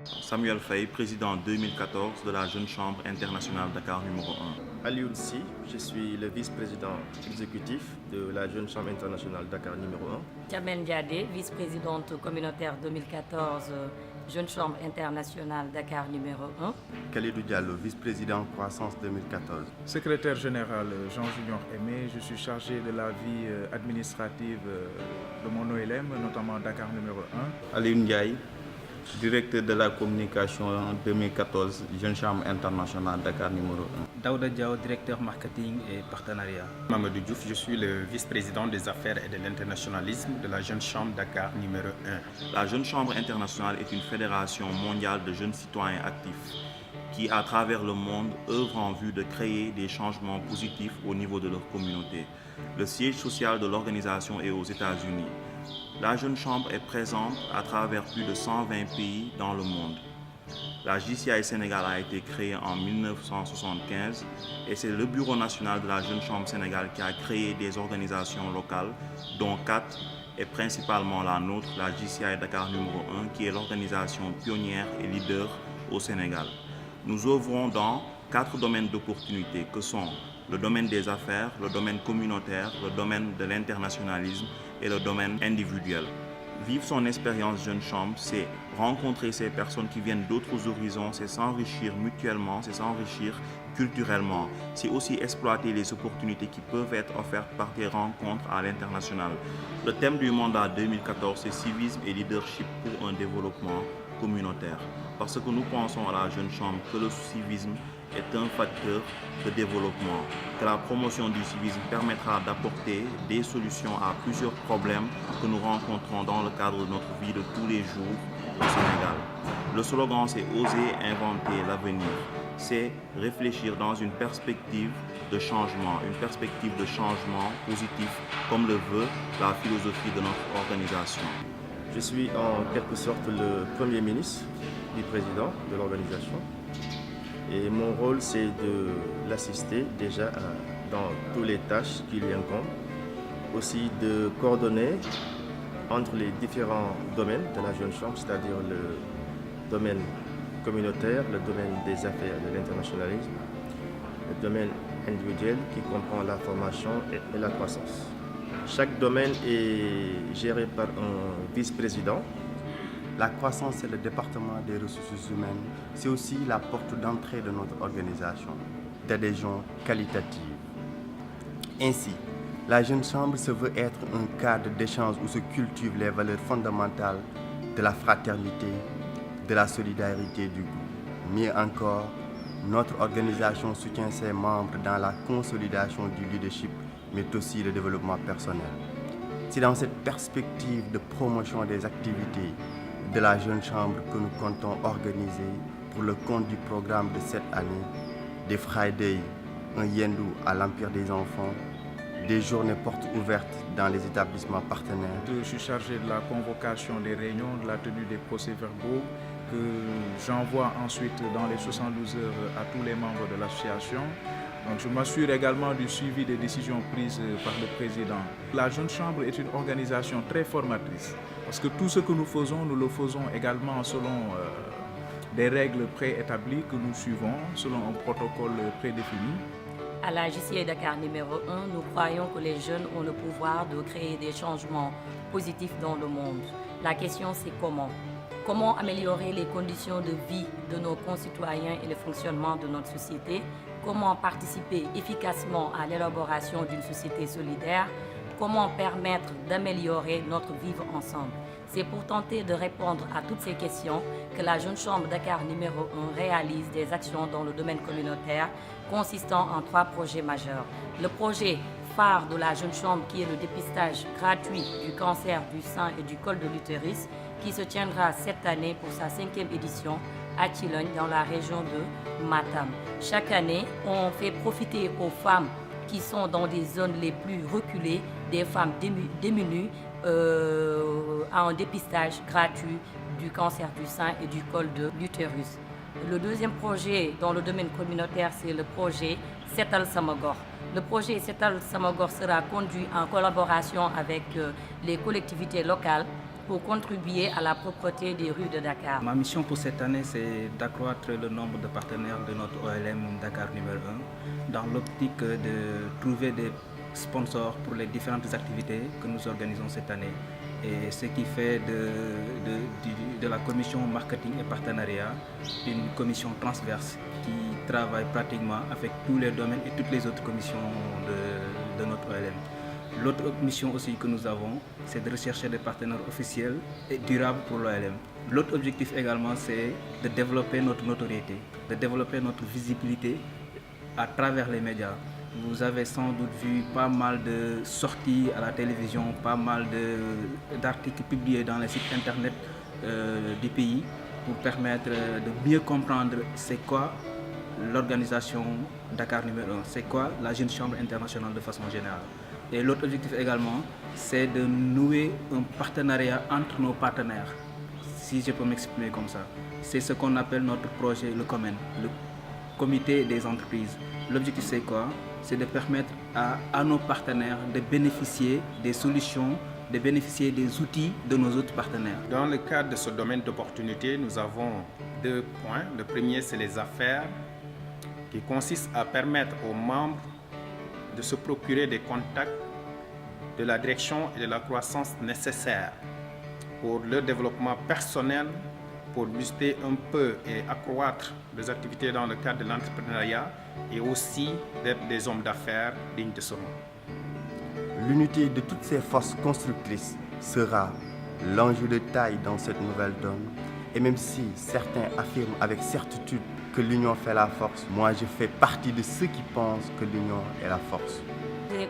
Samuel Faye, président 2014 de la Jeune Chambre internationale Dakar numéro 1. Alioune Sy, je suis le vice-président exécutif de la Jeune Chambre internationale Dakar numéro 1. Tchamène Diadé, vice-présidente communautaire 2014, Jeune Chambre internationale Dakar numéro 1. Khalidou Diallo, vice-président Croissance 2014. Secrétaire général Jean-Junior Aimé, je suis chargé de la vie administrative de mon OLM, notamment Dakar numéro 1. Alioune Ndiaye, directeur de la communication en 2014, Jeune Chambre internationale Dakar numéro 1. Daouda Diao, directeur marketing et partenariat. Mamadou Diouf, je suis le vice-président des affaires et de l'internationalisme de la Jeune Chambre Dakar numéro 1. La Jeune Chambre internationale est une fédération mondiale de jeunes citoyens actifs qui, à travers le monde, œuvrent en vue de créer des changements positifs au niveau de leur communauté. Le siège social de l'organisation est aux États-Unis. La Jeune Chambre est présente à travers plus de 120 pays dans le monde. La JCI Sénégal a été créée en 1975 et c'est le Bureau national de la Jeune Chambre Sénégal qui a créé des organisations locales, dont 4 et principalement la nôtre, la JCI Dakar numéro 1, qui est l'organisation pionnière et leader au Sénégal. Nous œuvrons dans 4 domaines d'opportunité que sont le domaine des affaires, le domaine communautaire, le domaine de l'internationalisme et le domaine individuel. Vivre son expérience Jeune Chambre, c'est rencontrer ces personnes qui viennent d'autres horizons, c'est s'enrichir mutuellement, c'est s'enrichir culturellement. C'est aussi exploiter les opportunités qui peuvent être offertes par des rencontres à l'international. Le thème du mandat 2014, c'est civisme et leadership pour un développement communautaire. Parce que nous pensons à la Jeune Chambre que le civisme est un facteur de développement, que la promotion du civisme permettra d'apporter des solutions à plusieurs problèmes que nous rencontrons dans le cadre de notre vie de tous les jours au Sénégal. Le slogan, c'est oser inventer l'avenir, c'est réfléchir dans une perspective de changement positif, comme le veut la philosophie de notre organisation. Je suis en quelque sorte le premier ministre du président de l'organisation. Et mon rôle, c'est de l'assister déjà dans toutes les tâches qui lui incombent. Aussi de coordonner entre les différents domaines de la Jeune Chambre, c'est-à-dire le domaine communautaire, le domaine des affaires et de l'internationalisme, le domaine individuel qui comprend la formation et la croissance. Chaque domaine est géré par un vice-président. La croissance, c'est le département des ressources humaines. C'est aussi la porte d'entrée de notre organisation, d'adhésion qualitative. Ainsi, la Jeune Chambre se veut être un cadre d'échange où se cultivent les valeurs fondamentales de la fraternité, de la solidarité du groupe. Mieux encore, notre organisation soutient ses membres dans la consolidation du leadership, mais aussi le développement personnel. C'est dans cette perspective de promotion des activités de la Jeune Chambre que nous comptons organiser pour le compte du programme de cette année des Fridays, un Yendou à l'Empire des enfants, des journées portes ouvertes dans les établissements partenaires. Je suis chargé de la convocation des réunions, de la tenue des procès-verbaux que j'envoie ensuite dans les 72 heures à tous les membres de l'association. Donc je m'assure également du suivi des décisions prises par le président. La Jeune Chambre est une organisation très formatrice parce que tout ce que nous le faisons également selon des règles préétablies que nous suivons, selon un protocole prédéfini. À la JCI Dakar numéro 1, nous croyons que les jeunes ont le pouvoir de créer des changements positifs dans le monde. La question c'est comment ? Comment améliorer les conditions de vie de nos concitoyens et le fonctionnement de notre société? Comment participer efficacement à l'élaboration d'une société solidaire? Comment permettre d'améliorer notre vivre ensemble? C'est pour tenter de répondre à toutes ces questions que la Jeune Chambre Dakar numéro 1 réalise des actions dans le domaine communautaire consistant en 3 projets majeurs. Le projet phare de la Jeune Chambre qui est le dépistage gratuit du cancer du sein et du col de l'utérus qui se tiendra cette année pour sa 5e édition à Thilogne dans la région de Matam. Chaque année, on fait profiter aux femmes qui sont dans des zones les plus reculées, des femmes démunies, à un dépistage gratuit du cancer du sein et du col de l'utérus. Le deuxième projet dans le domaine communautaire, c'est le projet Setal Samagor. Le projet Setal Samagor sera conduit en collaboration avec les collectivités locales pour contribuer à la propreté des rues de Dakar. Ma mission pour cette année, c'est d'accroître le nombre de partenaires de notre OLM Dakar numéro 1 dans l'optique de trouver des sponsors pour les différentes activités que nous organisons cette année. Et ce qui fait de la commission marketing et partenariat une commission transverse qui travaille pratiquement avec tous les domaines et toutes les autres commissions de notre OLM. L'autre mission aussi que nous avons, c'est de rechercher des partenaires officiels et durables pour l'OLM. L'autre objectif également, c'est de développer notre notoriété, de développer notre visibilité à travers les médias. Vous avez sans doute vu pas mal de sorties à la télévision, pas mal d'articles publiés dans les sites internet du pays pour permettre de mieux comprendre c'est quoi l'organisation Dakar numéro 1, c'est quoi la Jeune Chambre internationale de façon générale. Et l'autre objectif également, c'est de nouer un partenariat entre nos partenaires, si je peux m'exprimer comme ça. C'est ce qu'on appelle notre projet, le COMEN, le Comité des entreprises. L'objectif c'est quoi? C'est de permettre à nos partenaires de bénéficier des solutions, de bénéficier des outils de nos autres partenaires. Dans le cadre de ce domaine d'opportunité, nous avons 2 points. Le premier, c'est les affaires, qui consiste à permettre aux membres de se procurer des contacts, de la direction et de la croissance nécessaires pour leur développement personnel, pour booster un peu et accroître les activités dans le cadre de l'entrepreneuriat et aussi d'être des hommes d'affaires dignes de ce nom. L'unité de toutes ces forces constructrices sera l'enjeu de taille dans cette nouvelle donne. Et même si certains affirment avec certitude que l'union fait la force, moi je fais partie de ceux qui pensent que l'union est la force.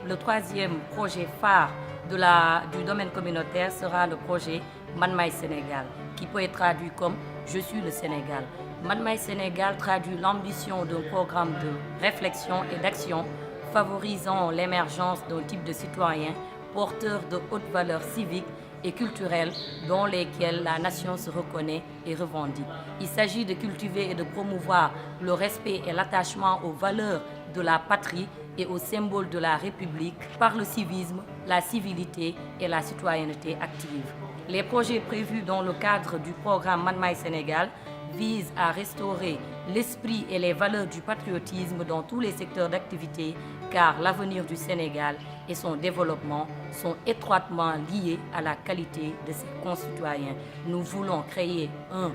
Le troisième projet phare du domaine communautaire sera le projet Manmay Sénégal, qui peut être traduit comme « Je suis le Sénégal ». Manmay Sénégal traduit l'ambition d'un programme de réflexion et d'action favorisant l'émergence d'un type de citoyen porteur de hautes valeurs civiques et culturelles dans lesquelles la nation se reconnaît et revendique. Il s'agit de cultiver et de promouvoir le respect et l'attachement aux valeurs de la patrie et aux symboles de la République par le civisme, la civilité et la citoyenneté active. Les projets prévus dans le cadre du programme Manmay Sénégal visent à restaurer l'esprit et les valeurs du patriotisme dans tous les secteurs d'activité, car l'avenir du Sénégal et son développement sont étroitement liés à la qualité de ses concitoyens. Nous voulons créer un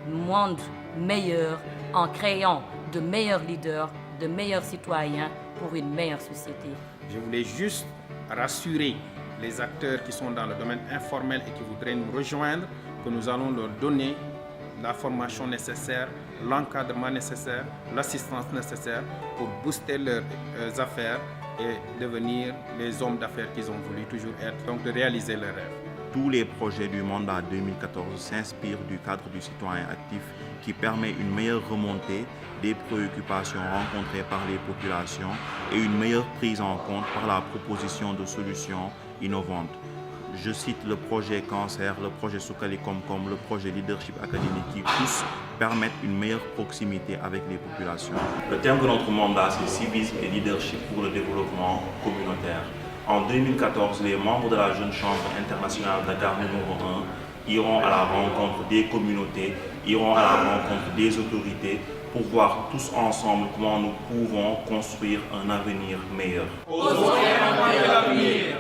monde meilleur en créant de meilleurs leaders, de meilleurs citoyens pour une meilleure société. Je voulais juste rassurer les acteurs qui sont dans le domaine informel et qui voudraient nous rejoindre, que nous allons leur donner la formation nécessaire, l'encadrement nécessaire, l'assistance nécessaire pour booster leurs affaires et devenir les hommes d'affaires qu'ils ont voulu toujours être, donc de réaliser leurs rêves. Tous les projets du mandat 2014 s'inspirent du cadre du citoyen actif qui permet une meilleure remontée des préoccupations rencontrées par les populations et une meilleure prise en compte par la proposition de solutions innovantes. Je cite le projet Cancer, le projet Soukali Komkom, le projet Leadership Academy qui tous permettent une meilleure proximité avec les populations. Le thème de notre mandat, c'est civisme et leadership pour le développement communautaire. En 2014, les membres de la Jeune Chambre internationale Dakar numéro 1 iront à la rencontre des communautés, iront à la rencontre des autorités pour voir tous ensemble comment nous pouvons construire un avenir meilleur. Osons inventer l'avenir.